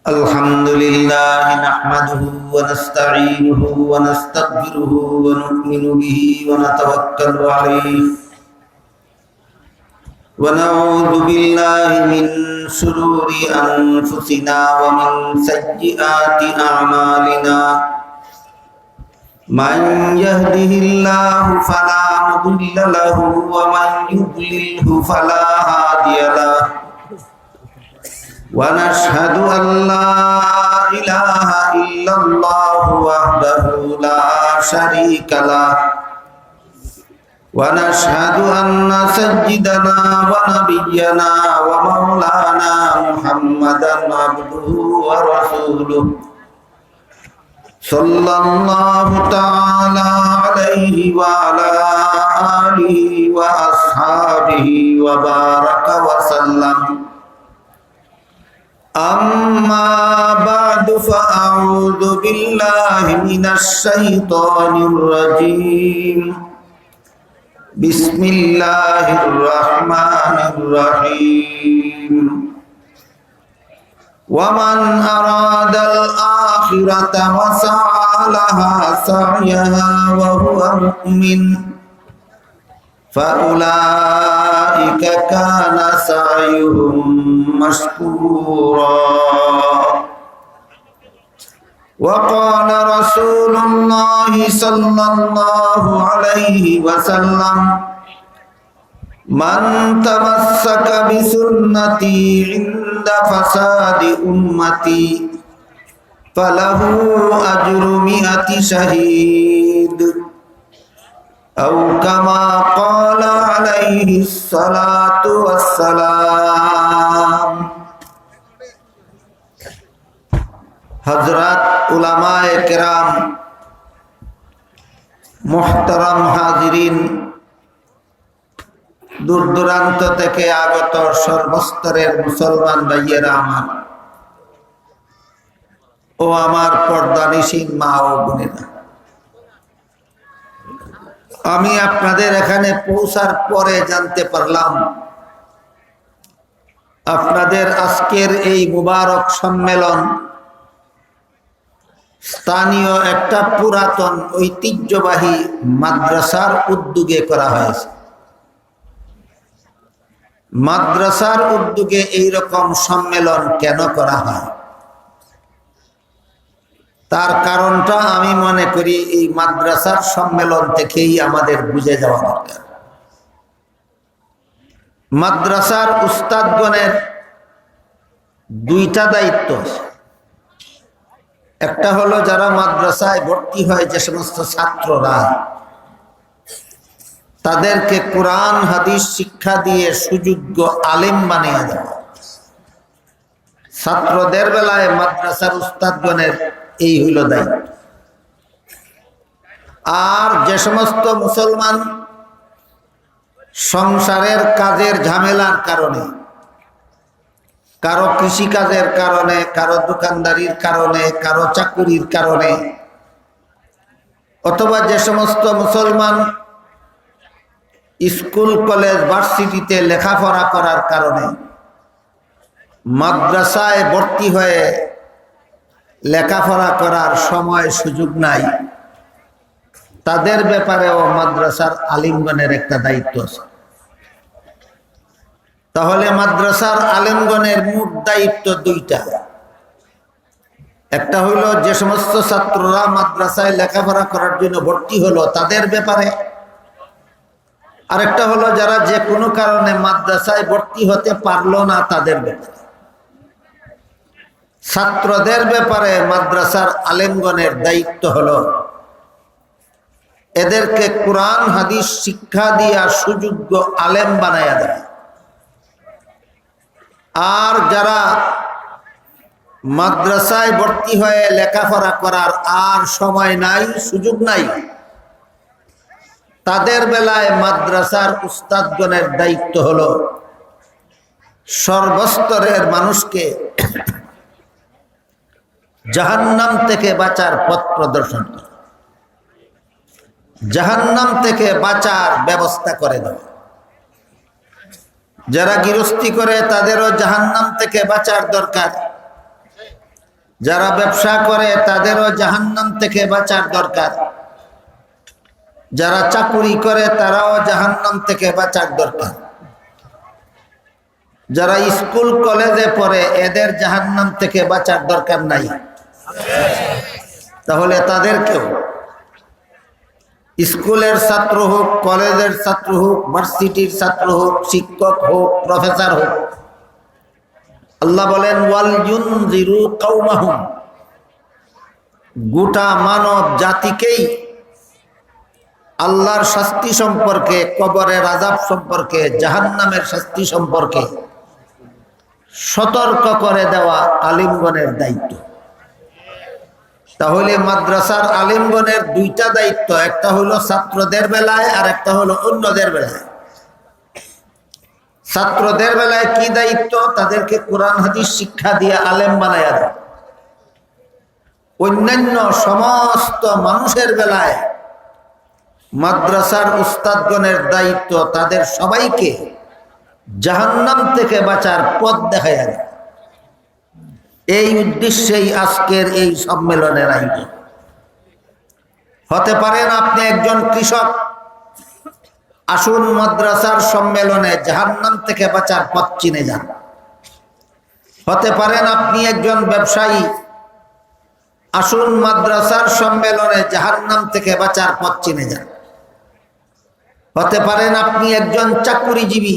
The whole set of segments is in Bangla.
الحمد لله نحمده ونستعينه ونستغفره ونؤمن به ونتوكل عليه ونعوذ بالله من شرور أنفسنا ومن سيئات أعمالنا من يهده الله فلا مضل له ومن يضلله فلا هادي له ونشهد أن لا إله إلا الله وحده لا شريك له ونشهد أن سيدنا ونبينا ومولانا محمدا عبده ورسوله صلى الله تعالى عليه وعلى آله وأصحابه وبارك وسلم أما بعد فأعوذ بالله من الشيطان الرجيم بسم الله الرحمن الرحيم ومن أراد الآخرة وسعى لها سعيها وهو مؤمن فأولئك كان سعيهم مشكورا وقال رسول الله صلى الله عليه وسلم من تمسك بسنتي عند فساد أمتي فله أجر 100 شهيد أو كما قال عليه الصلاة والسلام हजरत उलमाए किराम मुहतरम हाजिरीन दूर दूरान्त থেকে আগত সর্বস্তরের মুসলমান ভাইয়েরা আমার ও আমার পর্দানিশীন মা ও বোনেরা, আমি আপনাদের এখানে পৌঁছার পরে জানতে পারলাম আপনাদের আজকের এই মুবারক সম্মেলন স্থানীয় একটা পুরাতন ঐতিহ্যবাহী মাদ্রাসার উদ্যোগে করা হয়েছে। মাদ্রাসার উদ্যোগে এই রকম সম্মেলন কেন করা হয় তার কারণটা আমি মনে করি এই মাদ্রাসার সম্মেলন থেকেই আমাদের বুঝে যাওয়া দরকার। মাদ্রাসার উস্তাদগণের দুইটা দায়িত্ব আছে। একটা হলো যারা মাদ্রাসায় ভর্তি হয় যে সমস্ত ছাত্ররা, তাদেরকে কোরআন হাদিস শিক্ষা দিয়ে সুযোগ্য আলেম বানিয়ে দেওয়া। ছাত্রদের বেলায় মাদ্রাসার উস্তাদগণের এই হইল দায়িত্ব। আর যে সমস্ত মুসলমান সংসারের কাজের ঝামেলার কারণে, কারো কৃষিকাজের কারণে, কারো দোকানদারির কারণে, কারো চাকুরির কারণে, অথবা যে সমস্ত মুসলমান স্কুল কলেজ ভার্সিটিতে লেখাপড়া করার কারণে মাদ্রাসায় ভর্তি হয়ে লেখাপড়া করার সময় সুযোগ নাই, তাদের ব্যাপারেও মাদ্রাসার আলিমগণের একটা দায়িত্ব আছে। তাহলে মাদ্রাসার আলেমগণের মোট দায়িত্ব দুইটা। একটা হইল যে সমস্ত ছাত্ররা মাদ্রাসায় লেখাপড়া করার জন্য ভর্তি হলো তাদের ব্যাপারে, আরেকটা হলো যারা যে কোনো কারণে মাদ্রাসায় ভর্তি হতে পারলো না তাদের ব্যাপারে। ছাত্রদের ব্যাপারে মাদ্রাসার আলেমগণের দায়িত্ব হলো এদেরকে কোরআন হাদিস শিক্ষা দিয়া সুযোগ্য আলেম বানায়া দেয়। আর যারা মাদ্রাসায় ভর্তি হয়ে লেখাপড়া করার আর সময় নাই, সুযোগ নাই, তাদের বেলায় মাদ্রাসার উস্তাদগণের দায়িত্ব হলো সর্বস্তরের মানুষকে জাহান্নাম থেকে বাঁচার পথ প্রদর্শন করা, জাহান্নাম থেকে বাঁচার ব্যবস্থা করে দেওয়া। যারা গৃহস্থী করে তাদেরও জাহান্নাম থেকে বাঁচার দরকার, যারা ব্যবসা করে তাদেরও জাহান্নাম থেকে বাঁচার দরকার, যারা চাকুরি করে তারাও জাহান্নাম থেকে বাঁচার দরকার, যারা স্কুল কলেজে পড়ে এদের জাহান্নাম থেকে বাঁচার দরকার নাই। তাহলে তাদেরকেও স্কুলের ছাত্র হোক, কলেজের ছাত্র হোক, ভার্সিটির ছাত্র হোক, শিক্ষক হোক, প্রফেসর হোক, আল্লাহ বলেন ওয়াল ইউনজিরু কওমাহুম, গোটা মানব জাতিকেই আল্লাহর শাস্তি সম্পর্কে, কবরের আযাব সম্পর্কে, জাহান্নামের শাস্তি সম্পর্কে সতর্ক করে দেওয়া আলিমগণের দায়িত্ব। তাহলে মাদ্রাসার আলিমগণের দুইটা দায়িত্ব, একটা হলো ছাত্রদের বেলায় আর একটা হলো অন্যদের বেলায়। ছাত্রদের বেলায় কি দায়িত্ব? তাদেরকে কোরআন হাদিস শিক্ষা দিয়ে আলেম বানায়া দেয়। অন্যান্য সমস্ত মানুষের বেলায় মাদ্রাসার উস্তাদগণের দায়িত্ব তাদের সবাইকে জাহান্নাম থেকে বাঁচার পথ দেখায়া দেয়। এই উদ্দেশ্যেই আজকের এই সম্মেলনের আয়োজন। হতে পারেন আপনি একজন কৃষক, আসুন মাদ্রাসার সম্মেলনে জাহান্নাম থেকে বাঁচার পথ চিনে যান। হতে পারেন আপনি একজন ব্যবসায়ী, আসুন মাদ্রাসার সম্মেলনে জাহান্নাম থেকে বাঁচার পথ চিনে যান। হতে পারেন আপনি একজন চাকুরিজীবী,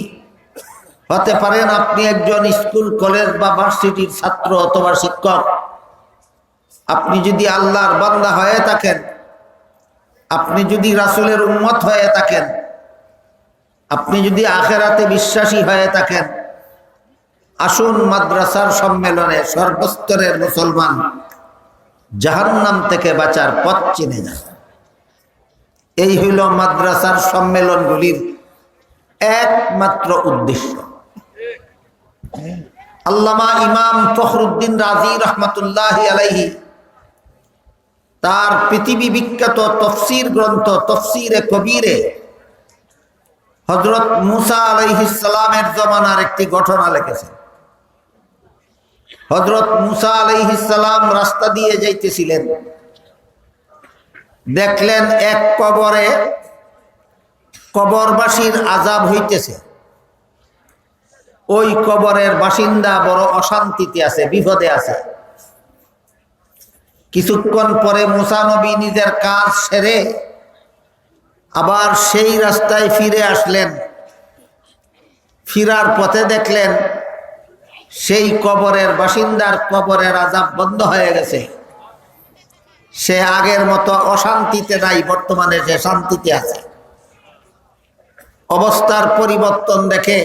হতে পারেন আপনি একজন স্কুল কলেজ বা ভার্সিটির ছাত্র অথবা শিক্ষক। আপনি যদি আল্লাহর বান্দা হয়ে থাকেন, আপনি যদি রাসূলের উম্মত হয়ে থাকেন, আপনি যদি আখিরাতে বিশ্বাসী হয়ে থাকেন, আসুন মাদ্রাসার সম্মেলনে সর্বস্তরের মুসলমান জাহান্নাম থেকে বাঁচার পথ চিনে যান। এই হইল মাদ্রাসার সম্মেলনগুলির একমাত্র উদ্দেশ্য। আল্লামা ইমাম ফখরুদ্দিন রাজি রহমাতুল্লাহি আলাইহি তার পৃথিবী বিখ্যাত তফসির গ্রন্থ তফসিরে কবিরে হযরত মুসা আলাইহিস সালামের জমানার একটি ঘটনা লিখেছেন। হযরত মুসা আলাইহিস সালাম রাস্তা দিয়ে যাইতেছিলেন, দেখলেন এক কবরে কবরবাসীর আযাব হইতেছে। ওই কবরের বাসিন্দা বড় অশান্তিতে আছে, বিপদে আছে। কিছুক্ষণ পরে মুসা নবী নিজের কাজ সেরে আবার সেই রাস্তায় ফিরে আসলেন। ফিরার পথে দেখলেন সেই কবরের বাসিন্দার কবরের আযাব বন্ধ হয়ে গেছে। সে আগের মতো অশান্তিতে নাই, বর্তমানে সে শান্তিতে আছে। অবস্থার পরিবর্তন দেখে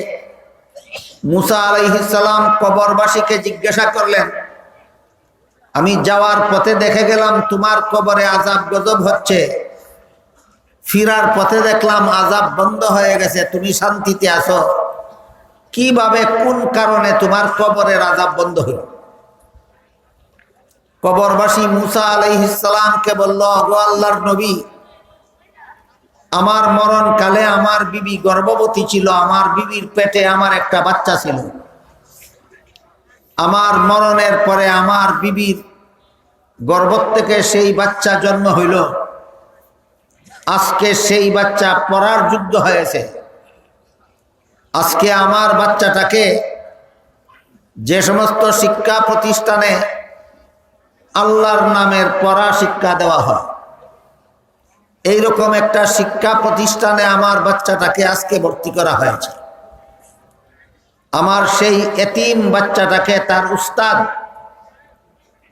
মুসা আলাইহিস সালাম কবরবাসীকে জিজ্ঞাসা করলেন, আমি যাওয়ার পথে দেখে গেলাম তোমার কবরে আযাব গজব হচ্ছে, ফিরার পথে দেখলাম আযাব বন্ধ হয়ে গেছে, তুমি শান্তিতে আছো, কিভাবে, কোন কারণে তোমার কবরের আযাব বন্ধ হলো? কবরবাসী মুসা আলাইহিস সালামকে বলল, গো আল্লাহর নবী, আমার মরণকালে আমার বিবি গর্ভবতী ছিল, আমার বিবির পেটে আমার একটা বাচ্চা ছিল। আমার মরণের পরে আমার বিবির গর্ভ থেকে সেই বাচ্চা জন্ম হইল। আজকে সেই বাচ্চা পড়ার যোগ্য হয়েছে। আজকে আমার বাচ্চাটাকে যে সমস্ত শিক্ষা প্রতিষ্ঠানে আল্লাহর নামের পড়া শিক্ষা দেওয়া হয়, এইরকম একটা শিক্ষা প্রতিষ্ঠানে আমার বাচ্চাটাকে আজকে ভর্তি করা হয়েছে। আমার সেই এতিম বাচ্চাটাকে তার উস্তাদ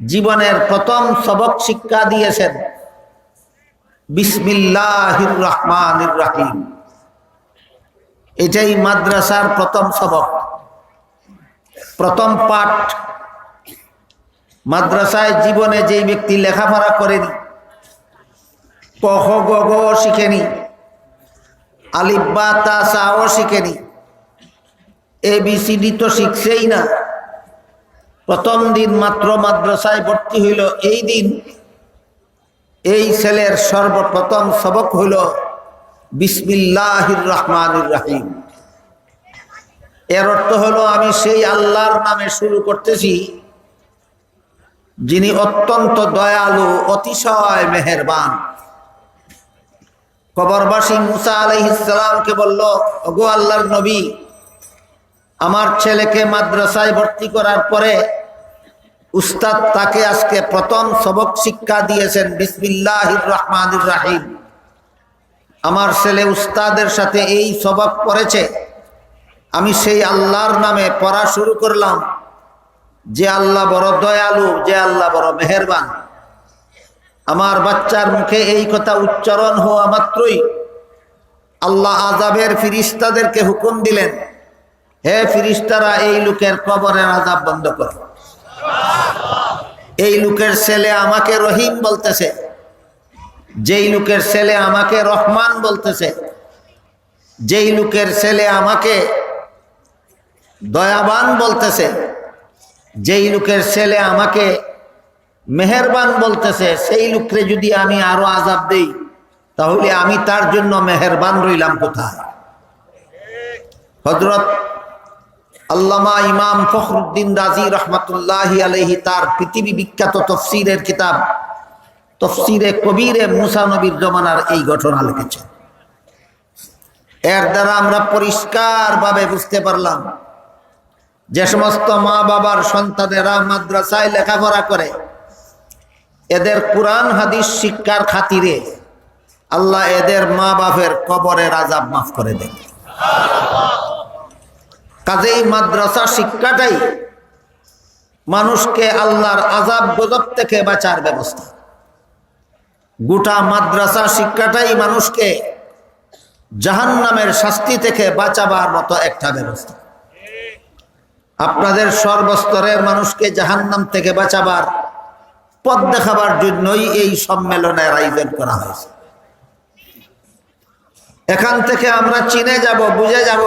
জীবনের প্রথম সবক শিক্ষা দিয়েছেন বিসমিল্লাহির রহমানির রহিম। এটাই মাদ্রাসার প্রথম সবক, প্রথম পাঠ। মাদ্রাসায় জীবনে যেই ব্যক্তি লেখাপড়া করেনি, ক খ গ ঘ শিখেনি, আলিফ বা তা সাও শিখেনি, ABCD তো শিখছেই না, প্রথম দিন মাত্র মাদ্রাসায় ভর্তি হইল, এই দিন এই ছেলের সর্বপ্রথম সবক হইল বিসমিল্লাহির রহমানির রহিম। এর অর্থ হলো আমি সেই আল্লাহর নামে শুরু করতেছি যিনি অত্যন্ত দয়ালু, অতিশয় মেহেরবান। কবরবাসী মুসা আলাইহিস সালামকে বলল, ওগো আল্লাহর নবী, আমার ছেলেকে মাদ্রাসায় ভর্তি করার পরে উস্তাদ তাকে আজকে প্রথম সবক শিক্ষা দিয়েছেন বিসমিল্লাহির রহমানির রহিম। আমার ছেলে উস্তাদের সাথে এই সবক পড়েছে, আমি সেই আল্লাহর নামে পড়া শুরু করলাম যে আল্লাহ বড় দয়ালু, যে আল্লাহ বড় মেহেরবান। আমার বাচ্চার মুখে এই কথা উচ্চারণ হওয়া মাত্রই আল্লাহ আযাবের ফিরিস্তাদেরকে হুকুম দিলেন, হে ফিরিস্তারা, এই লোকের কবরের আযাব বন্ধ করো। এই লোকের ছেলে আমাকে রহিম বলতেছে, যেই লোকের ছেলে আমাকে রহমান বলতেছে, যেই লোকের ছেলে আমাকে দয়াবান বলতেছে, যেই লোকের ছেলে আমাকে মেহেরবান বলতেছে, সেই লোককে যদি আমি আরো আযাব দেই তাহলে আমি তার জন্য মেহেরবান রইলাম কোথায়? হযরত আল্লামা ইমাম ফখরুদ্দিন রাজি রহমাতুল্লাহি আলাইহি তার পৃথিবী বিখ্যাত তফসিরের কিতাব তফসিরে কবিরে মুসা নবীর জমানার এই ঘটনা লিখেছেন। এর দ্বারা আমরা পরিষ্কারভাবে বুঝতে পারলাম যে সমস্ত মা বাবার সন্তানেরা মাদ্রাসায় লেখাপড়া করে, এদের কোরআন হাদিস শিক্ষার খাতিরে আল্লাহ এদের মা বাপের কবরের আযাব মাফ করে দেন। কাজেই মাদ্রাসা শিক্ষাটাই মানুষকে আল্লাহর আযাব গজব থেকে বাঁচার ব্যবস্থা। গোটা মাদ্রাসা শিক্ষাটাই মানুষকে জাহান্নামের শাস্তি থেকে বাঁচাবার মতো একটা ব্যবস্থা। আপনাদের সর্বস্তরের মানুষকে জাহান্নাম থেকে বাঁচাবার পথ দেখাবার জন্যই এই সম্মেলনের আয়োজন করা হয়েছে। এখান থেকে আমরা চিনে যাব, বুঝে যাব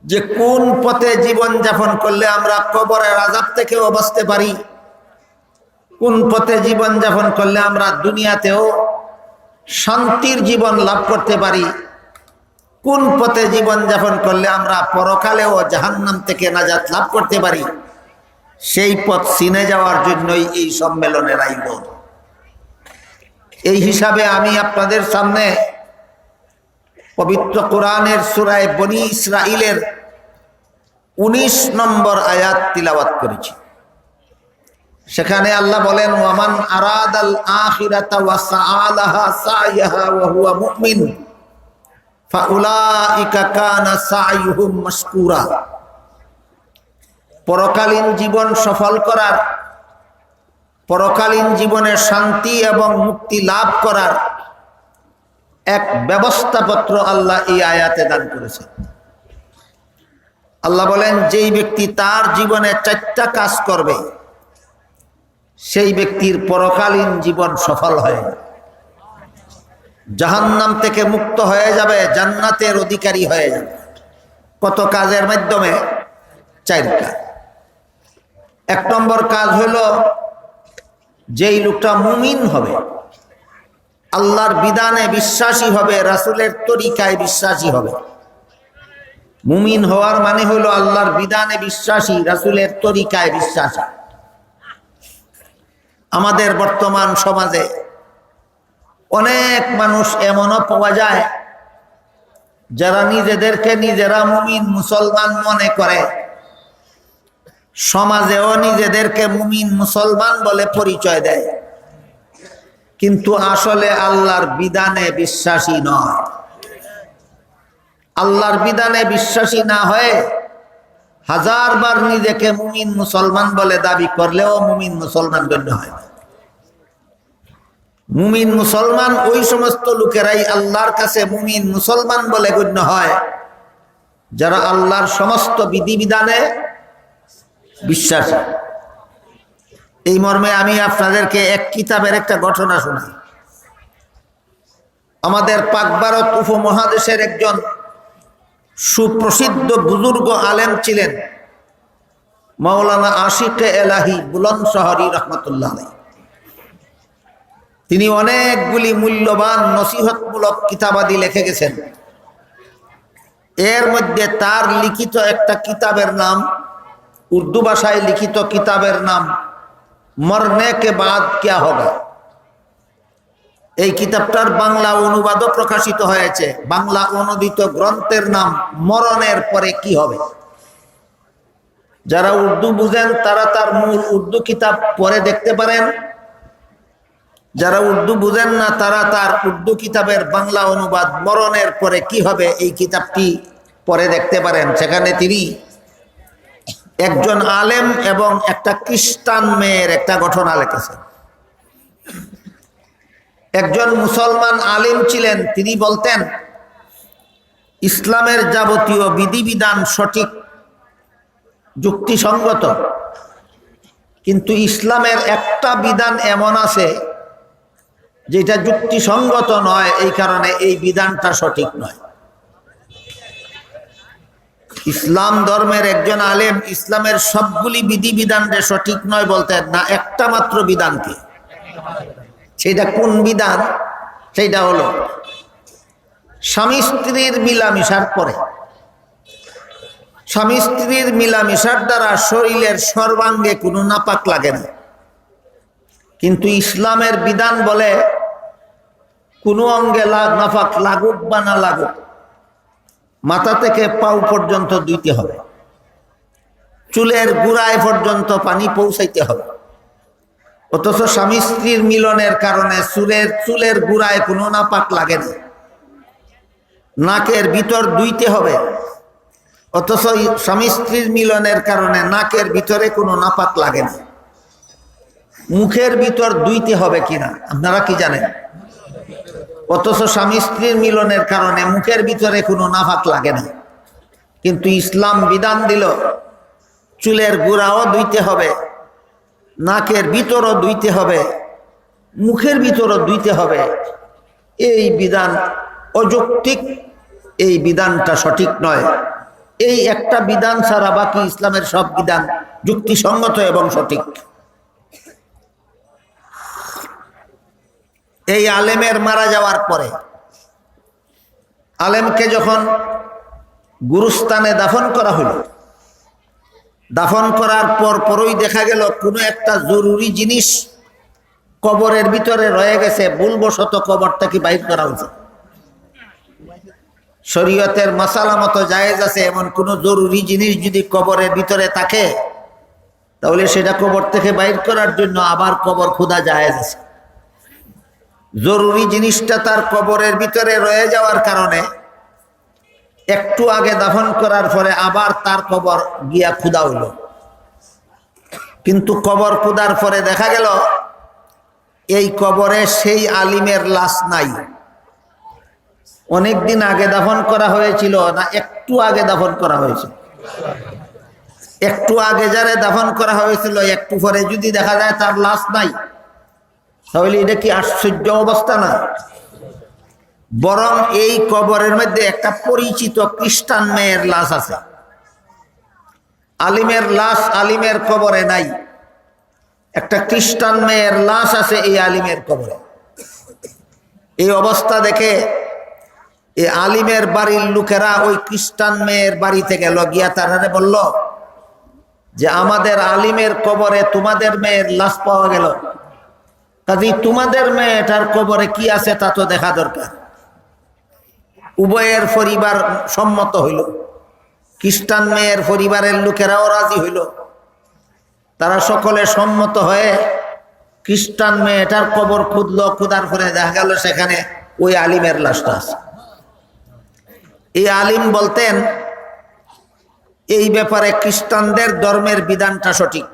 যে কোন পথে জীবন যাপন করলে আমরা কবরের আযাব থেকেও বাঁচতে পারি, কোন পথে জীবন যাপন করলে আমরা দুনিয়াতেও শান্তির জীবন লাভ করতে পারি, কোন পথে জীবন যাপন করলে আমরা পরকালেও জাহান্নাম থেকে নাজাত লাভ করতে পারি। সেই পথ চিনে যাওয়ার জন্যই এই সম্মেলনের আয়োজন। এই হিসাবে আমি আপনাদের সামনে পবিত্র কোরআনের সূরা বনী ইসরাঈলের 19 নম্বর আয়াত তিলাওয়াত করেছি। সেখানে আল্লাহ বলেন, ওয়ামান আরাদাল আখিরাতা ওয়া সাআলাহা সাইয়াহা ওয়া হুয়া মুমিন ফাউলাইকা কানা সাইয়ুহুম মাশকুরা। পরকালীন জীবন সফল করার, পরকালীন জীবনে শান্তি এবং মুক্তি লাভ করার এক ব্যবস্থাপত্র আল্লাহ এই আয়াতে দান করেছে। আল্লাহ বলেন, যেই ব্যক্তি তার জীবনে 4টা কাজ করবে সেই ব্যক্তির পরকালীন জীবন সফল হয়ে যাবে, জাহান্নাম থেকে মুক্ত হয়ে যাবে, জান্নাতের অধিকারী হয়ে যাবে। কত কাজের মাধ্যমে? 4 কাজ। 1 নম্বর কাজ হলো, যেই লোকটা মুমিন হবে, আল্লাহর বিধানে বিশ্বাসী হবে, রাসূলের তরিকায় বিশ্বাসী হবে। মুমিন হওয়ার মানে হলো আল্লাহর বিধানে বিশ্বাসী, রাসূলের তরিকায় বিশ্বাসী। আমাদের বর্তমান সমাজে অনেক মানুষ এমনও পাওয়া যায় যারা নিজেদেরকে নিজেরা মুমিন মুসলমান মনে করে, সমাজেও নিজেদেরকে মুমিন মুসলমান বলে পরিচয় দেয়, কিন্তু আসলে আল্লাহর বিধানে বিশ্বাসী নয়। আল্লাহর বিধানে বিশ্বাসী না হয়ে 1000 বার নিজেকে মুমিন মুসলমান বলে দাবি করলেও মুমিন মুসলমান গণ্য হয় না। মুমিন মুসলমান ওই সমস্ত লোকেরাই আল্লাহর কাছে মুমিন মুসলমান বলে গণ্য হয় যারা আল্লাহর সমস্ত বিধিবিধানে বিশ্বাসী। এই মর্মে আমি আপনাদেরকে এক কিতাবের একটা ঘটনা শোনাই। আমাদের পাক ভারত উপমহাদেশের একজন সুপ্রসিদ্ধ বুজুর্গ আলেম ছিলেন মাওলানা আশিকে এলাহি বুলন্দশহরী রহমতুল্লাহ আলাইহি। তিনি অনেকগুলি মূল্যবান নসিহতমূলক কিতাবাদি লিখে গেছেন। এর মধ্যে তার লিখিত একটা কিতাবের নাম, উর্দু ভাষায় লিখিত কিতাবের নাম মরনে কে বাদ ক্যা হোগা। এই কিতাবটার বাংলা অনুবাদও প্রকাশিত হয়েছে। বাংলা অনুদিত গ্রন্থের নাম মরণের পরে কি হবে। যারা উর্দু বুঝেন তারা তার মূল উর্দু কিতাব পড়ে দেখতে পারেন, যারা উর্দু বুঝেন না তারা তার উর্দু কিতাবের বাংলা অনুবাদ মরণের পরে কি হবে এই কিতাবটি পড়ে দেখতে পারেন। সেখানে তিনি একজন আলেম এবং একটা খ্রিস্টান মেয়ের একটা ঘটনা লিখেছেন। একজন মুসলমান আলেম ছিলেন, তিনি বলতেন ইসলামের যাবতীয় বিধিবিধান সঠিক যুক্তিসঙ্গত, কিন্তু ইসলামের একটা বিধান এমন আছে যেটা যুক্তিসঙ্গত নয়, এই কারণে এই বিধানটা সঠিক নয়। ইসলাম ধর্মের একজন আলেম ইসলামের সবগুলি বিধিবিধান যে সঠিক নয় বলতেন না, একটা মাত্র বিধানকে। সেটা কোন বিধান? সেইটা হলো স্বামী স্ত্রীর মিলামিশার পরে, স্বামী স্ত্রীর মিলামিশার দ্বারা শরীরের সর্বাঙ্গে কোনো নাপাক লাগে না, কিন্তু ইসলামের বিধান বলে কোনো অঙ্গে নাপাক লাগুক বা না লাগুক, মাথা থেকে পাও পর্যন্ত ধুইতে হবে, চুলের গোড়ায় পর্যন্ত পানি পৌঁছাইতে হবে। অথচ স্বামী স্ত্রীর মিলনের কারণে চুলের গোড়ায় কোনো নাপাক লাগে না। নাকের ভিতর ধুইতে হবে, অথচ স্বামী স্ত্রীর মিলনের কারণে নাকের ভিতরে কোনো নাপাক লাগে না। মুখের ভিতর ধুইতে হবে কিনা আপনারা কি জানেন? অথচ স্বামী স্ত্রীর মিলনের কারণে মুখের ভিতরে কোনো নাপাক লাগে না, কিন্তু ইসলাম বিধান দিল চুলের গোড়াও ধুইতে হবে, নাকের ভিতরও ধুইতে হবে, মুখের ভিতরও ধুইতে হবে। এই বিধান অযৌক্তিক, এই বিধানটা সঠিক নয়। এই একটা বিধান ছাড়া বাকি ইসলামের সব বিধান যুক্তিসঙ্গত এবং সঠিক। এই আলেমের মারা যাওয়ার পরে আলেমকে যখন গুরুস্থানে দাফন করা হলো, দাফন করার পরই দেখা গেল কোনো একটা জরুরি জিনিস কবরের ভিতরে রয়ে গেছে, ভুলবশত কবরটাকে বাইর করা হয়েছে। শরীয়তের মাসালা মতো জায়েজ আছে, এমন কোন জরুরি জিনিস যদি কবরের ভিতরে থাকে তাহলে সেটা কবর থেকে বাইর করার জন্য আবার কবর খোদা জায়েজ আছে। জরুরি জিনিসটা তার কবরের ভিতরে রয়ে যাওয়ার কারণে একটু আগে দাফন করার পরে আবার তার কবর গিয়া খুদা হইল, কিন্তু কবর খুদার পরে দেখা গেল এই কবরে সেই আলিমের লাশ নাই। অনেকদিন আগে দাফন করা হয়েছিল না একটু আগে দাফন করা হয়েছিল? একটু আগে যারে দাফন করা হয়েছিল একটু পরে যদি দেখা যায় তার লাশ নাই, তাহলে এটা কি আশ্চর্য অবস্থা না? বরং এই কবরের মধ্যে একটা পরিচিত খ্রিস্টান মেয়ের লাশ আছে, আলিমের লাশ আলিমের কবরে নাই। একটা খ্রিস্টান মেয়ের লাশ আছে এই আলিমের কবরে। এই অবস্থা দেখে এই আলিমের বাড়ির লোকেরা ওই খ্রিস্টান মেয়ের বাড়িতে গেল, গিয়া তারারে বলল যে আমাদের আলিমের কবরে তোমাদের মেয়ের লাশ পাওয়া গেল, কাজে তোমাদের মেয়েটার কবরে কি আছে তা তো দেখা দরকার। উভয়ের পরিবার সম্মত হইল, খ্রিস্টান মেয়ের পরিবারের লোকেরাও রাজি হইল। তারা সকলে সম্মত হয়ে খ্রিস্টান মেয়েটার কবর খুঁজল, খুদার পরে দেখা গেল সেখানে ওই আলিমের লাশটা আছে। এই আলিম বলতেন এই ব্যাপারে খ্রিস্টানদের ধর্মের বিধানটা সঠিক।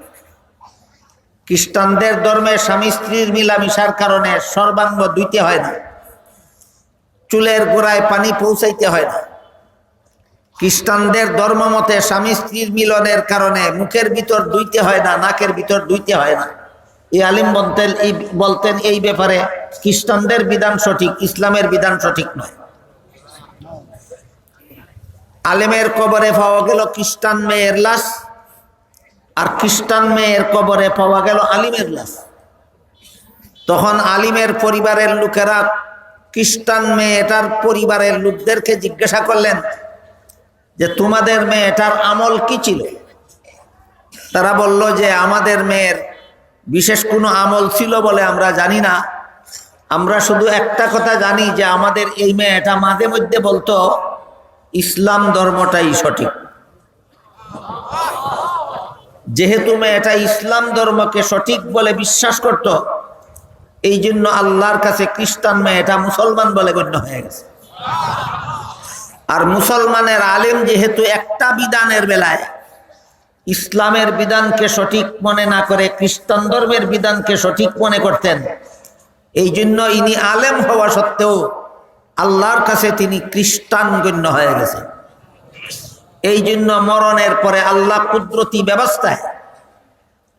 খ্রিস্টানদের ধর্মে স্বামী স্ত্রীর মিলামিশার কারণে সর্বাঙ্গ ধুইতে হয় না, চুলের গোড়ায় পানি পৌঁছাইতে হয় না। খ্রিস্টানদের ধর্ম মতে স্বামী স্ত্রীর মিলনের কারণে মুখের ভিতর ধুইতে হয় না, নাকের ভিতর ধুইতে হয় না। এই আলিম বলতেন এই ব্যাপারে খ্রিস্টানদের বিধান সঠিক, ইসলামের বিধান সঠিক নয়। আলেমের কবরে পাওয়া গেল খ্রিস্টান মেয়ের লাশ, আর খ্রিস্টান মেয়ের কবরে পাওয়া গেল আলিমের লাশ। তখন আলিমের পরিবারের লোকেরা খ্রিস্টান মেয়েটার পরিবারের লোকদেরকে জিজ্ঞাসা করলেন যে তোমাদের মেয়েটার আমল কি ছিল? তারা বলল যে আমাদের মেয়ের বিশেষ কোনো আমল ছিল বলে আমরা জানি না, আমরা শুধু একটা কথা জানি যে আমাদের এই মেয়েটা মাঝে মধ্যে বলতো ইসলাম ধর্মটাই সঠিক। যেহেতু মেয়েটা ইসলাম ধর্মকে সঠিক বলে বিশ্বাস করত, এই জন্য আল্লাহর কাছে খ্রিস্টান মেয়েটা মুসলমান বলে গণ্য হয়ে গেছে। আর মুসলমানের আলেম যেহেতু একটা বিধানের বেলায় ইসলামের বিধানকে সঠিক মনে না করে খ্রিস্টান ধর্মের বিধানকে সঠিক মনে করতেন, এই জন্য ইনি আলেম হওয়া সত্ত্বেও আল্লাহর কাছে তিনি খ্রিস্টান গণ্য হয়ে গেছেন। এই জন্য মরণের পরে আল্লাহ কুদরতি ব্যবস্থায়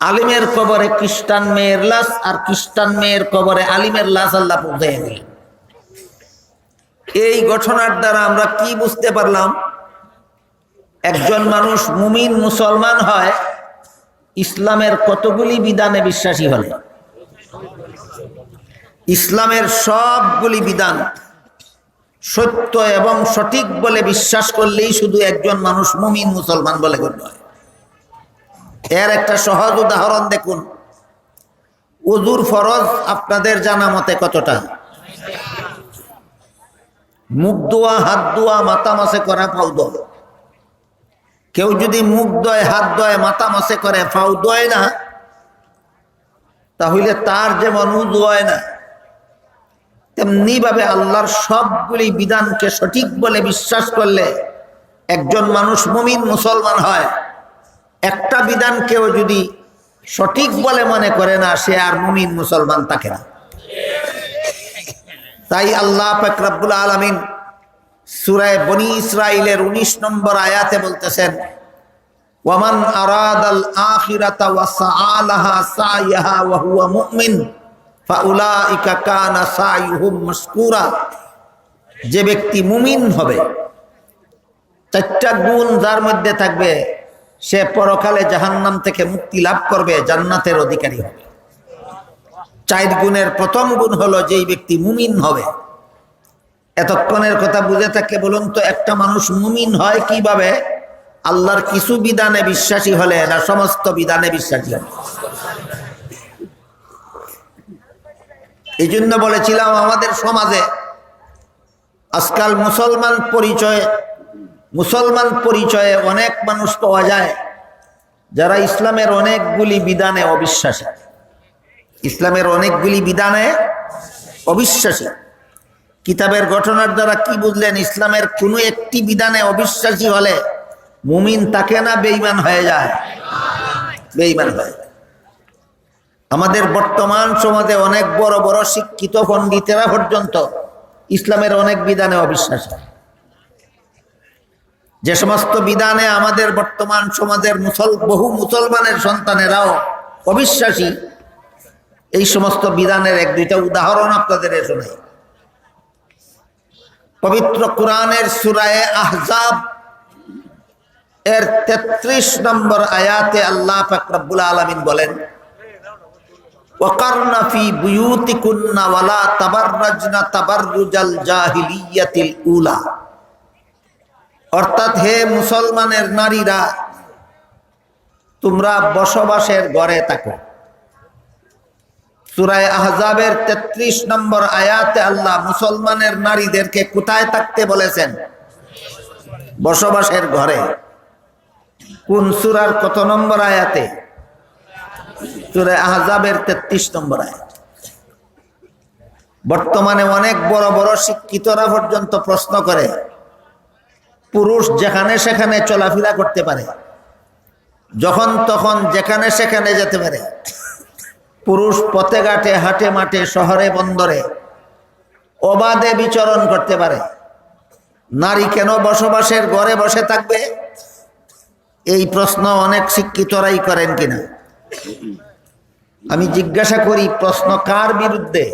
আলিমের কবরে খ্রিস্টান মেয়ের লাশ আর খ্রিস্টান মেয়ের কবরে আলিমের লাশ আল্লাহ পৌঁছে দিলেন। এই ঘটনার দ্বারা আমরা কি বুঝতে পারলাম? একজন মানুষ মুমিন মুসলমান হয় ইসলামের কতগুলি বিধানে বিশ্বাসী হলে। ইসলামের সবগুলি বিধান সত্য এবং সঠিক বলে বিশ্বাস করলেই শুধু একজন মানুষ মুমিন মুসলমান বলে গণ্য হয়। এর একটা সহজ উদাহরণ দেখুন। ওযুর ফরজ আপনাদের জানা মতে কতটা? মুখ ধোয়া, হাত ধোয়া, মাথা মাসে করা, পাও ধোয়া। কেউ যদি মুখ ধোয়, হাত ধোয়, মাথা মাসে করে, পাও ধোয় না, তাহলে তার যেমন উযু হয় না, তেমনি ভাবে আল্লাহর সবগুলি বিধানকে সঠিক বলে বিশ্বাস করলে একজন মানুষ মুমিন মুসলমান হয়। একটা বিধানকেও যদি সঠিক বলে মনে করে না, সে আর মুমিন মুসলমান থাকে না। তাই আল্লাহ পাক রব্বুল আলামিন সূরা বনী ইসরাঈলের 19 নম্বর আয়াতে বলতেছেন, ওয়ামান আরাদাল আখিরাতা ওয়া সাআলাহা সাইয়াহা ওয়া হুয়া মুমিন ফাউলাইকা কানা সাইয়ুহুম মাশকুরা। যে ব্যক্তি মুমিন হবে, চারটা গুণ যার মধ্যে থাকবে, সে পরকালে জাহান্নাম থেকে মুক্তি লাভ করবে, জান্নাতের অধিকারী হবে। 4 গুণের প্রথম গুণ হলো যেই ব্যক্তি মুমিন হবে। এতক্ষণের কথা বুঝে থাকলে বলুন তো, একটা মানুষ মুমিন হয় কিভাবে? আল্লাহর কিছু বিধানে বিশ্বাসী হলে না সমস্ত বিধানে বিশ্বাসী হলে? এই জন্য বলেছিলাম আমাদের সমাজে আজকাল মুসলমান পরিচয়ে অনেক মানুষ পাওয়া যায় যারা ইসলামের অনেকগুলি বিধানে অবিশ্বাসী। ইসলামের অনেকগুলি বিধানে অবিশ্বাসী। কিতাবের ঘটনার দ্বারা কি বুঝলেন? ইসলামের কোনো একটি বিধানে অবিশ্বাসী হলে মুমিন তাকে না বেঈমান হয়ে যায়? বেঈমান হয়ে যায়। আমাদের বর্তমান সমাজে অনেক বড় বড় শিক্ষিত পণ্ডিতেরা পর্যন্ত ইসলামের অনেক বিধানে অবিশ্বাসী। যে সমস্ত বিধানে আমাদের বর্তমান সমাজের বহু মুসলমানের সন্তানেরাও অবিশ্বাসী, এই সমস্ত বিধানের 1-2টা উদাহরণ আপনাদের শোনাই। পবিত্র কোরআনের সূরা আহজাব এর 33 নম্বর আয়াতে আল্লাহ পাক রব্বুল আলামিন বলেন, ওয়াকারনা ফি বুয়ুতিকুন্না ওয়ালা তাবাররাজনা তাবাররুজাল জাহিলিয়াতিল উলা। অর্থাৎ হে মুসলমানের নারীরা, তোমরা বসবাসের ঘরে থাকো। সূরা আহজাবের 33 নম্বর আয়াতে আল্লাহ মুসলমানের নারীদেরকে কোথায় থাকতে বলেছেন? বসবাসের ঘরে। কোন সূরার কত নম্বর আয়াতে? সূরা আহজাবের 33 নম্বর আয়াত। বর্তমানে অনেক বড় বড় শিক্ষিতরা পর্যন্ত প্রশ্ন করে, পুরুষ যেখানে সেখানে চলাফেরা করতে পারে, যখন তখন যেখানে সেখানে যেতে পারে, পুরুষ পথে ঘাটে, হাটে মাঠে, শহরে বন্দরে অবাধে বিচরণ করতে পারে, নারী কেন বসবাসের ঘরে বসে থাকবে? এই প্রশ্ন অনেক শিক্ষিতরাই করেন কিনা। আমি জিজ্ঞাসা করি, প্রশ্ন কার বিরুদ্ধে?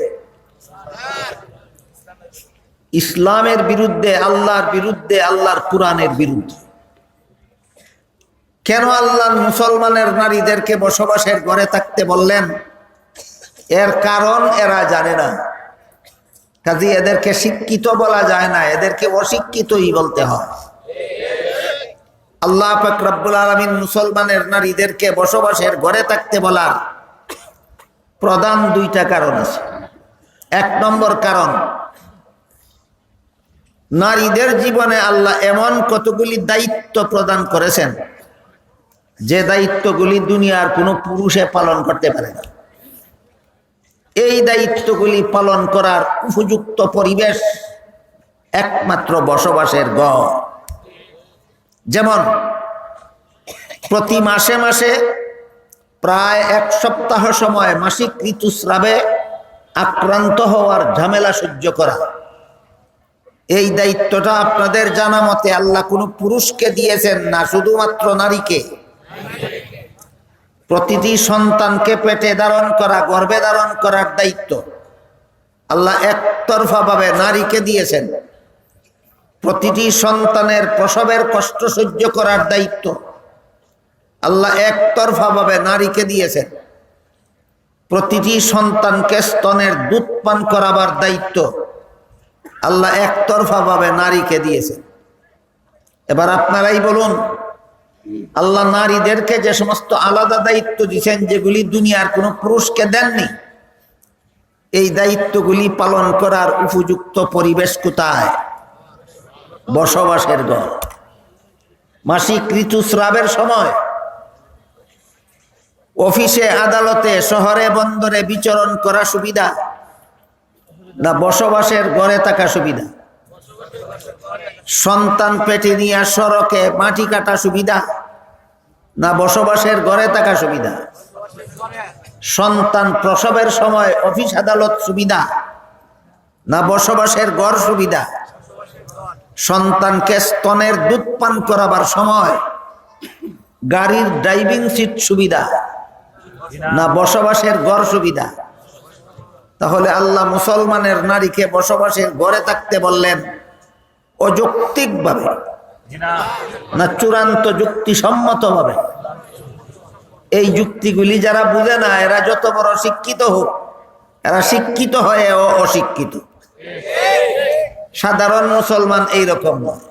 ইসলামের বিরুদ্ধে, আল্লাহর বিরুদ্ধে, আল্লাহর কোরআনের বিরুদ্ধে। কেন আল্লাহ মুসলমানের নারীদেরকে বসবাসের ঘরে থাকতে বললেন? এর কারণ এরা জানে না। কাজে এদেরকে শিক্ষিত বলা যায় না, এদেরকে অশিক্ষিতই বলতে হয়। আল্লাহ পাক রব্বুল আলামিন মুসলমানের নারীদেরকে বসবাসের ঘরে থাকতে বলার প্রধান দুইটা কারণ আছে। এক নম্বর কারণ, নারীদের জীবনে আল্লাহ এমন কতগুলি দায়িত্ব প্রদান করেছেন যে দায়িত্বগুলি দুনিয়ার কোনো পুরুষে পালন করতে পারে না। এই দায়িত্বগুলি পালন করার উপযুক্ত পরিবেশ একমাত্র বসবাসের ঘর। যেমন প্রতি মাসে মাসে প্রায় এক সপ্তাহ সময় মাসিক ঋতুস্রাবে আক্রান্ত হওয়ার ঝামেলা সহ্য করা, এই দায়িত্বটা আপনাদের জানা মতে আল্লাহ কোনো পুরুষকে দিয়েছেন না, শুধুমাত্র নারীকে। প্রতিটি সন্তানকে পেটে ধারণ করা, গর্ভে ধারণ করার দায়িত্ব আল্লাহ একতরফা ভাবে নারীকে দিয়েছেন। প্রতিটি সন্তানের প্রসবের কষ্ট সহ্য করার দায়িত্ব আল্লাহ একতরফা ভাবে নারীকে দিয়েছেন। প্রতিটি সন্তানকে স্তনের দুধ পান করাবার দায়িত্ব আল্লাহ একতরফা ভাবে নারীকে দিয়েছেন। এবার আপনারাই বলুন, আল্লাহ নারীদেরকে যে সমস্ত আলাদা দায়িত্ব দিয়েছেন, যেগুলি দুনিয়ার কোনো পুরুষকে দেননি, এই দায়িত্বগুলি পালন করার উপযুক্ত পরিবেশ কোথায়? বসবাসের ঘর। মাসিক ঋতুস্রাবের সময় অফিসে, আদালতে, শহরে, বন্দরে বিচরণ করা সুবিধা না বসবাসের ঘরে থাকা সুবিধা? সন্তান পেটে নিয়ে সড়কে মাটি কাটা সুবিধা না বসবাসের ঘরে থাকা সুবিধা? সন্তান প্রসবের সময় অফিস আদালত সুবিধা না বসবাসের ঘর সুবিধা? সন্তানকে স্তনের দুধ পান করাবার সময় গাড়ির ড্রাইভিং সিট সুবিধা না বসবাসের ঘর সুবিধা? তাহলে আল্লাহ মুসলমানের নারীকে বসবাসের ঘরে থাকতে বললেন অযৌক্তিকভাবে না চূড়ান্ত যুক্তিসম্মতভাবে? এই যুক্তিগুলি যারা বুঝে না, এরা যত বড় শিক্ষিত হোক, এরা শিক্ষিত হয়ে অশিক্ষিত। সাধারণ মুসলমান এইরকম নয়।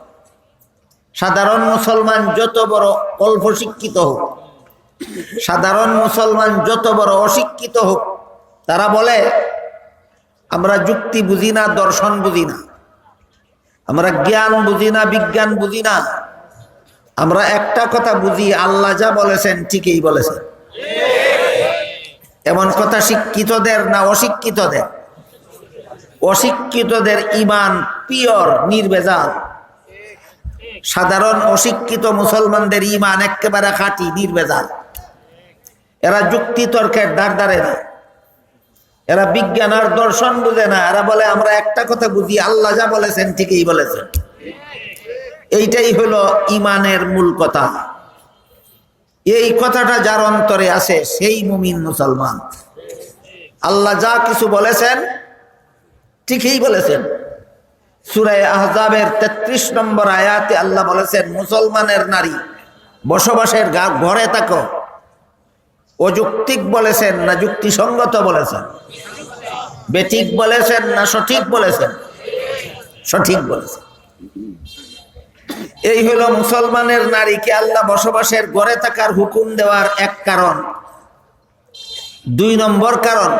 সাধারণ মুসলমান যত বড় অল্প শিক্ষিত হোক, সাধারণ মুসলমান যত বড় অশিক্ষিত হোক, তারা বলে আমরা যুক্তি বুঝি না, দর্শন বুঝি না, আমরা জ্ঞান বুঝি না, বিজ্ঞান বুঝি না, আমরা একটা কথা বুঝি, আল্লাহ যা বলেছেন ঠিকই বলেছেন। এমন কথা শিক্ষিতদের না অশিক্ষিতদের? অশিক্ষিতদের ঈমান পিওর, নির্ভেজাল। সাধারণ অশিক্ষিত মুসলমানদের ঈমান একেবারে খাঁটি, নির্ভেজাল। এরা যুক্তি তর্কের ধারে না, এরা বিজ্ঞান আর দর্শন বুঝে না। এরা বলে আমরা একটা কথা বুঝি, আল্লাহ যা বলেছেন ঠিকই বলেছেন। এইটাই হলো ঈমানের মূল কথা। এই কথাটা যার অন্তরে আছে সেই মুমিন মুসলমান। আল্লাহ যা কিছু বলেছেন ঠিকই বলেছেন। সূরা আহজাবের 33 নম্বর আয়াতে আল্লাহ বলেছেন, মুসলমানের নারী বসবাসের ঘরে থাকো। অযৌক্তিক বলেছেন না যুক্তিসঙ্গত বলেছেন? বেঠিক বলেছেন না সঠিক বলেছেন? সঠিক বলেছেন। এই হলো মুসলমানের নারীকে আল্লাহ বসবাসের ঘরে থাকার হুকুম দেওয়ার এক কারণ। 2 নম্বর কারণ,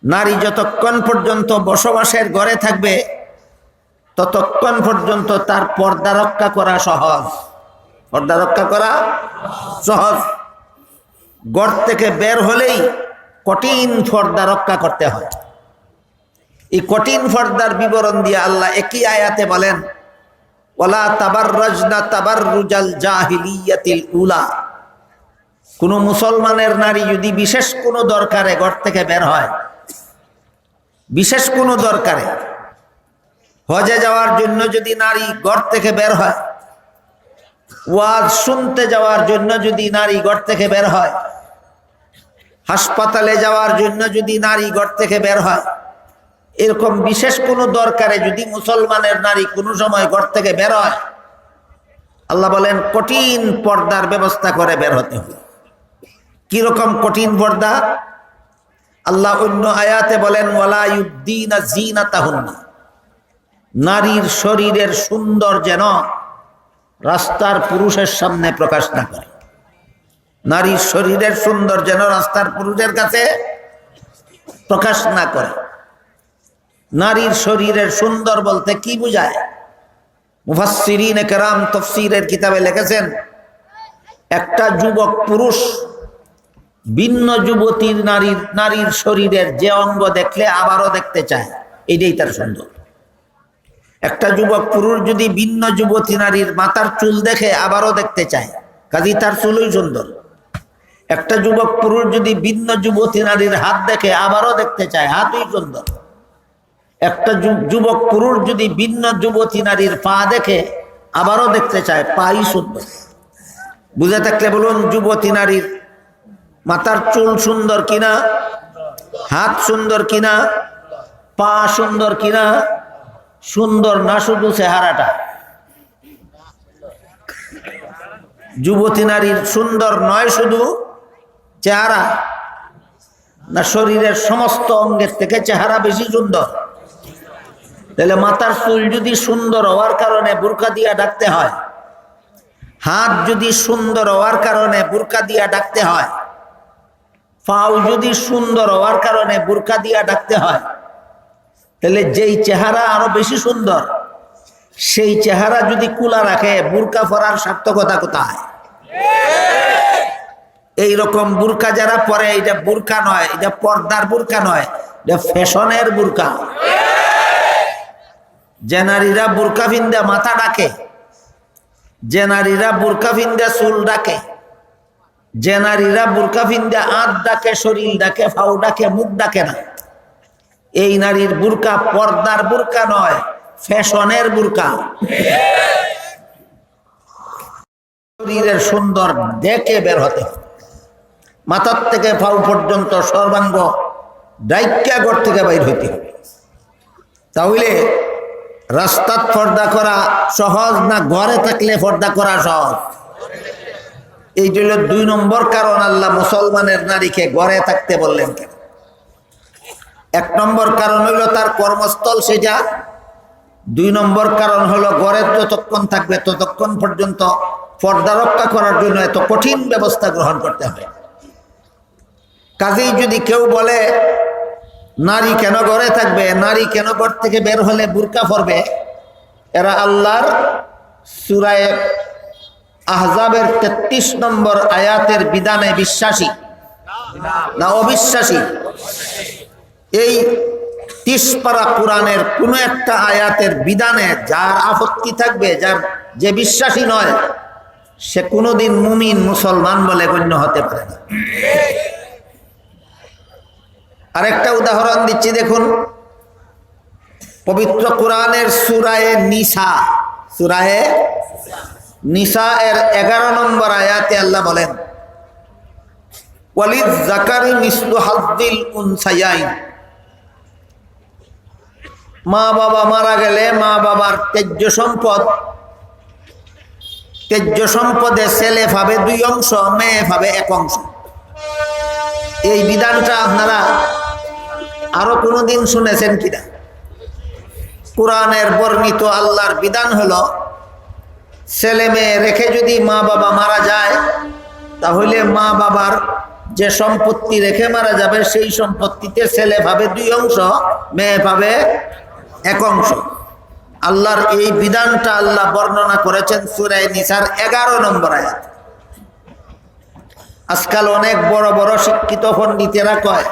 নারী যতক্ষণ পর্যন্ত বসবাসের ঘরে থাকবে ততক্ষণ পর্যন্ত তার পর্দা রক্ষা করা সহজ। পর্দা রক্ষা করা সহজ। ঘর থেকে বের হলেই কঠিন পর্দা রক্ষা করতে হয়। এই কঠিন পর্দার বিবরণ দিয়ে আল্লাহ একই আয়াতে বলেন, ওয়ালা তাবাররাজনা তাবাররুজাল জাহিলিয়াতিল উলা। কোন মুসলমানের নারী যদি বিশেষ কোনো দরকারে ঘর থেকে বের হয়, বিশেষ কোনো দরকারে, হজে যাওয়ার জন্য যদি নারী ঘর থেকে বের হয়, ওয়াজ শুনতে যাওয়ার জন্য যদি নারী ঘর থেকে বের হয়, হাসপাতালে যাওয়ার জন্য যদি নারী ঘর থেকে বের হয়, এরকম বিশেষ কোনো দরকারে যদি মুসলমানের নারী কোনো সময় ঘর থেকে বের হয়, আল্লাহ বলেন কঠিন পর্দার ব্যবস্থা করে বের হতে হবে। কিরকম কঠিন পর্দা? আল্লাহ অন্য আয়াতে বলেন, ওয়ালা ইউদ্দিনা জিনাতাহুন্না। নারীর শরীরের সুন্দর যেন রাস্তার পুরুষের সামনে প্রকাশ না করে। নারীর শরীরের সুন্দর যেন রাস্তার পুরুষের কাছে প্রকাশ না করে। নারীর শরীরের সুন্দর বলতে কি বোঝায়? মুফাসসিরিনে কেরাম তাফসীরের কিতাবে লিখেছেন, একটা যুবক পুরুষ ভিন্ন যুবতীর নারীর শরীরের যে অঙ্গ দেখলে আবারও দেখতে চায়, এটাই তার সুন্দর। একটা যুবক পুরুষ যদি ভিন্ন যুবতী নারীর মাথার চুল দেখে আবারও দেখতে চায়, কাজেই তার চুলই সুন্দর। একটা যুবক পুরুষ যদি ভিন্ন যুবতী নারীর হাত দেখে আবারও দেখতে চায়, হাতই সুন্দর। একটা যুবক পুরুষ যদি ভিন্ন যুবতী নারীর পা দেখে আবারও দেখতে চায়, পাই সুন্দর। বুঝে থাকলে বলুন, যুবতী নারীর মাথার চুল সুন্দর কিনা, হাত সুন্দর কিনা, পা সুন্দর কিনা? সুন্দর না শুধু চেহারাটা। যুবতী নারীর সুন্দর নয় শুধু চেহারা, না শরীরের সমস্ত অঙ্গের থেকে চেহারা বেশি সুন্দর? তাহলে মাথার চুল যদি সুন্দর হওয়ার কারণে বুরকা দিয়া ডাকতে হয়, হাত যদি সুন্দর হওয়ার কারণে বুরকা দিয়া ডাকতে হয়, পাও যদি সুন্দর হওয়ার কারণে বুরকা দিয়া ডাকতে হয়, তাহলে যেই চেহারা আরো বেশি সুন্দর, সেই চেহারা যদি কুলা রাখে, বুরকা পরার সার্থকতা কোথায়? এইরকম বুরকা যারা পরে, এটা বুরকা নয়, এটা পর্দার বুরকা নয়, এটা ফ্যাশনের বুরকা। যে নারীরা বুরকা ফিন্দা মাথা ডাকে, যে নারীরা বুরকা ফিন্দা চুল ডাকে, যে নারীরা বুরকা ফিন্দা আঁত ডাকে, শরীর ডাকে, ফাউ ডাকে, মুখ ডাকে না, এই নারীর বুরকা পর্দার বুরকা নয়, ফ্যাশনের বুরকা। শরীরের সুন্দর দেখে বের হতে হবে। মাথার থেকে ফাউ পর্যন্ত সর্বাঙ্গ ডাইক্যা ঘর থেকে বাইর হইতে হবে। তাহলে রাস্তার পর্দা করা সহজ না ঘরে থাকলে পর্দা করা সহজ? এই জন্য 2 নম্বর কারণ আল্লাহ মুসলমানের নারীকে ঘরে থাকতে বললেন কেন? 1 নম্বর কারণ হলো তার কর্মস্থল সেটা। 2 নম্বর কারণ হলো ঘরে যতক্ষণ থাকবে ততক্ষণ পর্যন্ত পর্দা রক্ষা করার জন্য এত কঠিন ব্যবস্থা গ্রহণ করতে হবে। কাজেই যদি কেউ বলে নারী কেন ঘরে থাকবে, নারী কেন ঘর থেকে বের হলে বুরকা পরবে, এরা আল্লাহর সূরা আহজাবের 33 নম্বর আয়াতের বিধানে বিশ্বাসী না অবিশ্বাসী? এই 30 পারা কোরআনের কোন একটা আয়াতের বিধানে যার আপত্তি থাকবে, যে বিশ্বাসী নয়, সে কোনোদিন মুমিন মুসলমান বলে গণ্য হতে পারে না। আরেকটা উদাহরণ দিচ্ছি, দেখুন পবিত্র কোরআনের সূরায়ে নিসা এর 11 নম্বর আয়াতে আল্লাহ বলেন, ওয়ালিদ যাকারি মিসলু হাজ্জিল উনসায়াইন। মা বাবা মারা গেলে মা বাবার তেজ্য সম্পদে ছেলে পাবে 2 অংশ, মেয়ে পাবে 1 অংশ। এই বিধানটা আপনারা আরো কোনোদিন শুনেছেন কিনা? কোরআনের বর্ণিত আল্লাহর বিধান হলো, ছেলে মেয়ে রেখে যদি মা বাবা মারা যায়, তাহলে মা বাবার যে সম্পত্তি রেখে মারা যাবে, সেই সম্পত্তিতে ছেলে পাবে 2 অংশ, মেয়ে পাবে 1 অংশ। আল্লাহর এই বিধানটা আল্লাহ বর্ণনা করেছেন সূরা নিসার 11 নম্বর আয়াত। আজকাল অনেক বড় বড় শিক্ষিত পণ্ডিতেরা কয়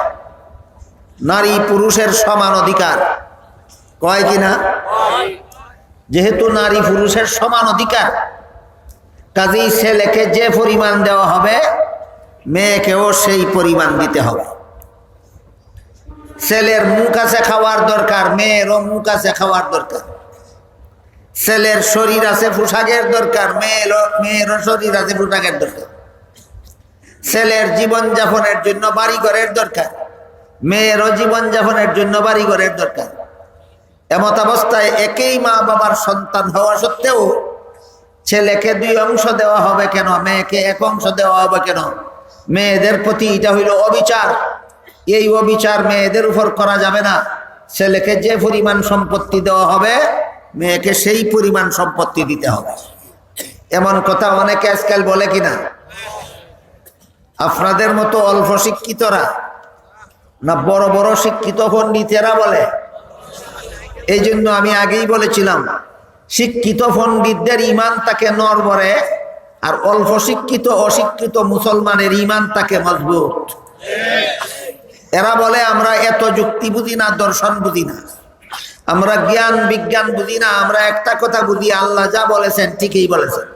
নারী পুরুষের সমান অধিকার, কয় কিনা? যেহেতু নারী পুরুষের সমান অধিকার, কাজেই ছেলেকে যে পরিমাণ দেওয়া হবে মেয়েকেও সেই পরিমাণ দিতে হবে। ছেলের মুখ আছে খাওয়ার দরকার, মেয়েরও মুখ আছে খাওয়ার দরকার। ছেলের শরীর আছে পোশাকের দরকার, মেয়েরও শরীর আছে পোশাকের দরকার। ছেলের জীবনযাপনের জন্য বাড়িঘরের দরকার, মেয়েরও জীবনযাপনের জন্য বাড়িঘরের দরকার। এমত অবস্থায় একই মা বাবার সন্তান হওয়া সত্ত্বেও ছেলেকে 2 অংশ দেওয়া হবে কেন, মেয়েকে 1 অংশ দেওয়া হবে কেন? মেয়েদের প্রতি এটা হইল অবিচার। এই অবিচার মেয়েদের উপর করা যাবে না। ছেলেকে যে পরিমাণ সম্পত্তি দেওয়া হবে, মেয়েকে সেই পরিমাণ সম্পত্তি দিতে হবে। এমন কথা অনেকে আজকাল বলে কিনা? আপনাদের মতো অল্প শিক্ষিতরা না বড় বড় শিক্ষিত পণ্ডিতেরা বলে? এই জন্য আমি আগেই বলেছিলাম, শিক্ষিত পণ্ডিতদের ইমান তাকে নড়বড়ে, আর অল্প শিক্ষিত অশিক্ষিত মুসলমানের ইমান তাকে মজবুত। এরা বলে আমরা এত যুক্তি বুঝি না, দর্শন বুঝি না, আমরা জ্ঞান বিজ্ঞান বুঝি না, আমরা একটা কথা বুঝি, আল্লাহ যা বলেছেন ঠিকই বলেছেন।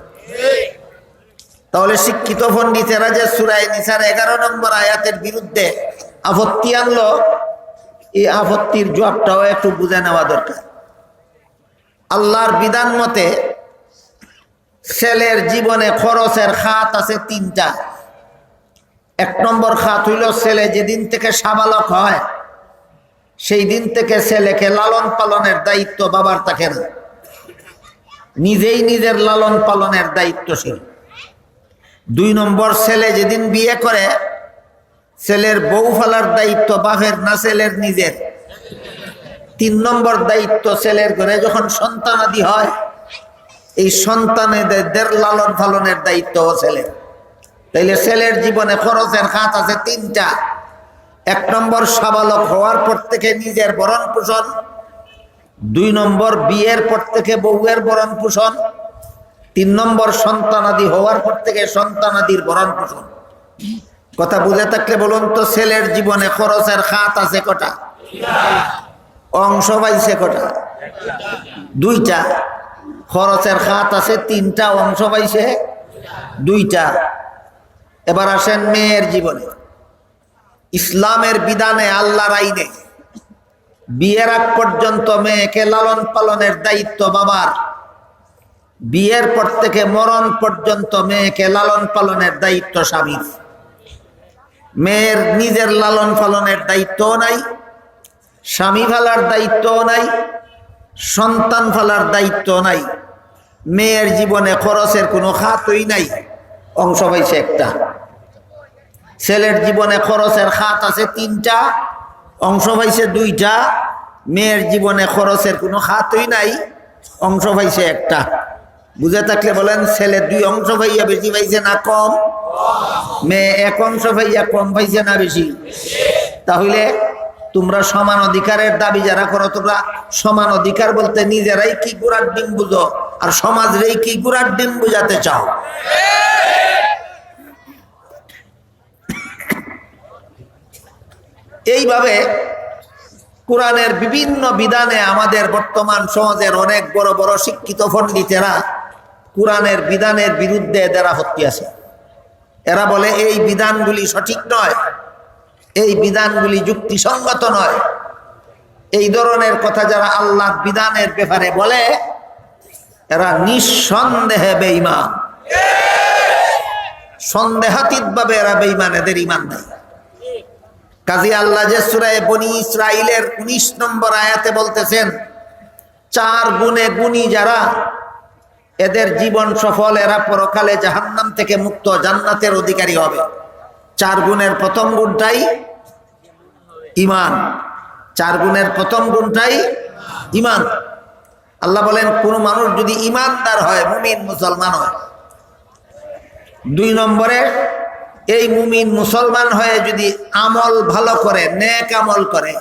তাহলে শিক্ষিত পণ্ডিতেরা যে সূরা নিসার 11 নম্বর আয়াতের বিরুদ্ধে আপত্তি আনলো, এই আপত্তির জবাবটাও একটু বুঝে নেওয়া দরকার। আল্লাহর বিধান মতে ছেলের জীবনে খরচের খাত আছে 3টা। 1 নম্বর খাত হইল ছেলে যেদিন থেকে সাবালক হয় সেই দিন থেকে ছেলেকে লালন পালনের দায়িত্ব বাবার থাকে না, নিজেই নিজের লালন পালনের দায়িত্বশীল। 2 নম্বর ছেলে যেদিন বিয়ে করে ছেলের বউ ফেলার দায়িত্ব বাপের না, ছেলের নিজের। 3 নম্বর দায়িত্ব ছেলের ঘরে যখন সন্তানাদি হয় এই সন্তানেদের লালন পালনের দায়িত্ব ছেলের। তাইলে ছেলের জীবনে খরচের খাত আছে 3টা। 1 নম্বর সাবালক হওয়ার পর থেকে নিজের ভরণ পোষণ, 2 নম্বর বিয়ের পর থেকে বউয়ের ভরণ পোষণ, 3 নম্বর সন্তানাদি হওয়ার পর থেকে সন্তানাদির ভরণ পোষণ। কথা বুঝে থাকলে বলুন তো, ছেলের জীবনে খরচের খাত আছে কটা? অংশ পাইছে কটা? 2টা। খরচের খাত আছে 3টা, অংশ পাইছে 2টা। এবার আসেন মেয়ের জীবনে। ইসলামের বিধানে, আল্লাহর আইনে বিয়ের আগ পর্যন্ত মেয়েকে লালন পালনের দায়িত্ব বাবার, বিয়ের পর থেকে মরণ পর্যন্ত মেয়েকে লালন পালনের দায়িত্ব স্বামীর। মেয়ের নিজের লালন পালনের দায়িত্বও নাই, স্বামী ফেলার দায়িত্বও নাই, সন্তান ফেলার দায়িত্ব নাই। মেয়ের জীবনে খরচের কোনো খাতই নাই, অংশ পাইছে 1টা। ছেলের জীবনে খরচের খাত আছে 3টা, অংশ পাইছে 2টা। মেয়ের জীবনে খরচের কোনো খাতই নাই, অংশ পাইছে 1টা। বুঝে থাকলে বলেন, ছেলে 2 অংশ পাইয়া বেশি পাইছে না কম? মেয়ে 1 অংশ পাইয়া কম পাইছে না বেশি? তাহলে তোমরা সমান অধিকারের দাবি যারা করো, তোমরা সমান অধিকার বলতে নিজেরাই কি গুড়ার ডিম বুঝো, আর সমাজেই কি গুড়ার ডিম বুঝাতে চাও? এইভাবে কোরআনের বিভিন্ন বিধানে আমাদের বর্তমান সমাজের অনেক বড় বড় শিক্ষিত পণ্ডিতেরা কোরআনের বিধানের বিরুদ্ধে এদের আপত্তি আছে। এরা বলে এই বিধানগুলি সঠিক নয়, এই বিধানগুলি যুক্তিসঙ্গত নয়। এই ধরনের কথা যারা আল্লাহর বিধানের ব্যাপারে বলে এরা নিঃসন্দেহে বেঈমান। সন্দেহাতীতভাবে এরা বেঈমান, এদের ঈমান নেই। কাজী আল্লাহ যে সূরা বনী ইসরাঈলের 19 নম্বর আয়াতে বলতেছেন, 4 গুণে গুণী যারা এদের জীবন সফল, এরা পরকালে জাহান্নাম থেকে মুক্ত, জান্নাতের অধিকারী হবে। 4 গুণের প্রথম গুণটাই ঈমান। 4 গুণের প্রথম গুণটাই ঈমান। আল্লাহ বলেন, কোন মানুষ যদি ঈমানদার হয়, মুমিন মুসলমান হয়। 2 নম্বরে এই মুমিন মুসলমান হয়ে যদি আমল ভালো করে, নেক আমল করে।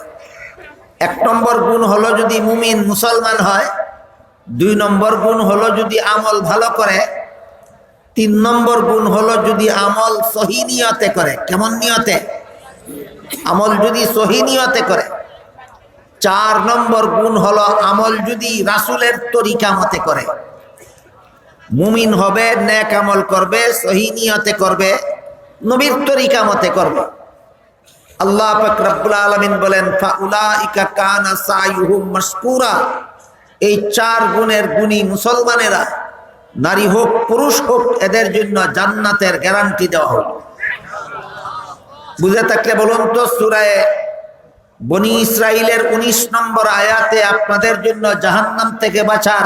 1 নম্বর গুণ হলো যদি মুমিন মুসলমান হয়, 2 নম্বর গুণ হলো যদি আমল ভালো করে, 3 নম্বর গুণ হলো যদি আমল সহি নিয়তে করে। কেমন নিয়তে? আমল যদি সহি নিয়তে করে। 4 নম্বর গুণ হলো আমল যদি রাসূলের তরিকা মতে করে। মুমিন হবে, নেক আমল করবে, সহি নিয়তে করবে, নবীর তরিকা মতে করবে। আল্লাহ পাক রব্বুল আলামিন বলেন, ফাউলাইকা কানা সাইয়ুহুম মাশকুরা। এই 4 গুণের গুণী মুসলমানেরা, নারী হোক পুরুষ হোক, এদের জন্য জান্নাতের গ্যারান্টি দেওয়া হলো। বুঝে থাকলে বলুন তো, সূরা বনী ইসরাঈলের 19 নম্বর আয়াতে আপনাদের জন্য জাহান্নাম থেকে বাঁচার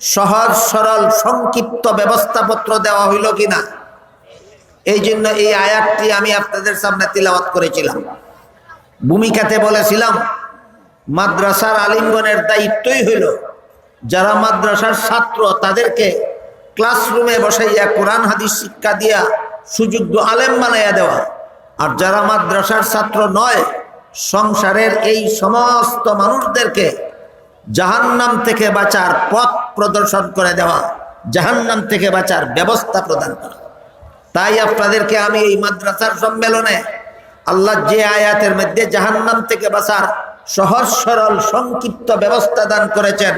সহজ সরল সংক্ষিপ্ত ব্যবস্থাপত্র দেওয়া হইল কিনা? এই জন্য এই আয়াতটি আমি আপনাদের সামনে তিলাওয়াত করেছিলাম। ভূমিকাতে বলেছিলাম, মাদ্রাসার আলিমগণের দায়িত্বই হইল যারা মাদ্রাসার ছাত্র তাদেরকে ক্লাসরুমে বসাইয়া কোরআন হাদিস শিক্ষা দিয়া সুযোগ্য আলেম বানাইয়া দেওয়া। আর যারা মাদ্রাসার ছাত্র নয়, সংসারের এই সমস্ত মানুষদেরকে জাহান্নাম থেকে বাঁচার পথ প্রদর্শন করে দেওয়া, জাহান্নাম থেকে বাঁচার ব্যবস্থা প্রদান করা। তাই আপনাদেরকে আমি এই মাদ্রাসার সম্মেলনে আল্লাহ যে আয়াতের মধ্যে জাহান্নাম থেকে বাঁচার সহজ সরল সংক্ষিপ্ত ব্যবস্থা দান করেছেন,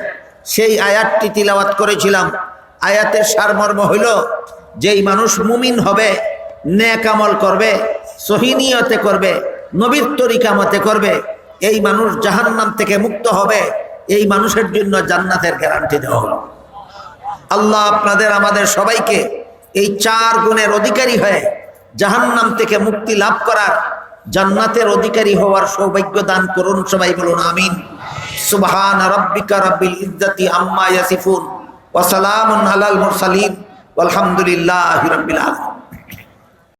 সেই আয়াতটি তিলাওয়াত করেছিলাম। আয়াতের সারমর্ম হইল, যেই মানুষ মুমিন হবে, নেক আমল করবে, সহি নিয়তে করবে, নবীর তরিকা মতে করবে, এই মানুষ জাহান্নাম থেকে মুক্ত হবে। এই মানুষের জন্য জান্নাতের গ্যারান্টি দেওয়া হলো। আল্লাহ আপনাদের আমাদের সবাইকে এই 4 গুণের অধিকারী হয়ে জাহান্নাম থেকে মুক্তি লাভ করার, জান্নাতের অধিকারী হওয়ার সৌভাগ্য দান করুন। সবাই বলুন আমিন। সুবহান রাব্বিকা রাব্বিল ইজ্জাতি আম্মা ইয়াসিফুন ওয়া সালামুন আলাল মুরসালিন ওয়ালহামদুলিল্লাহি রাব্বিল আলামিন।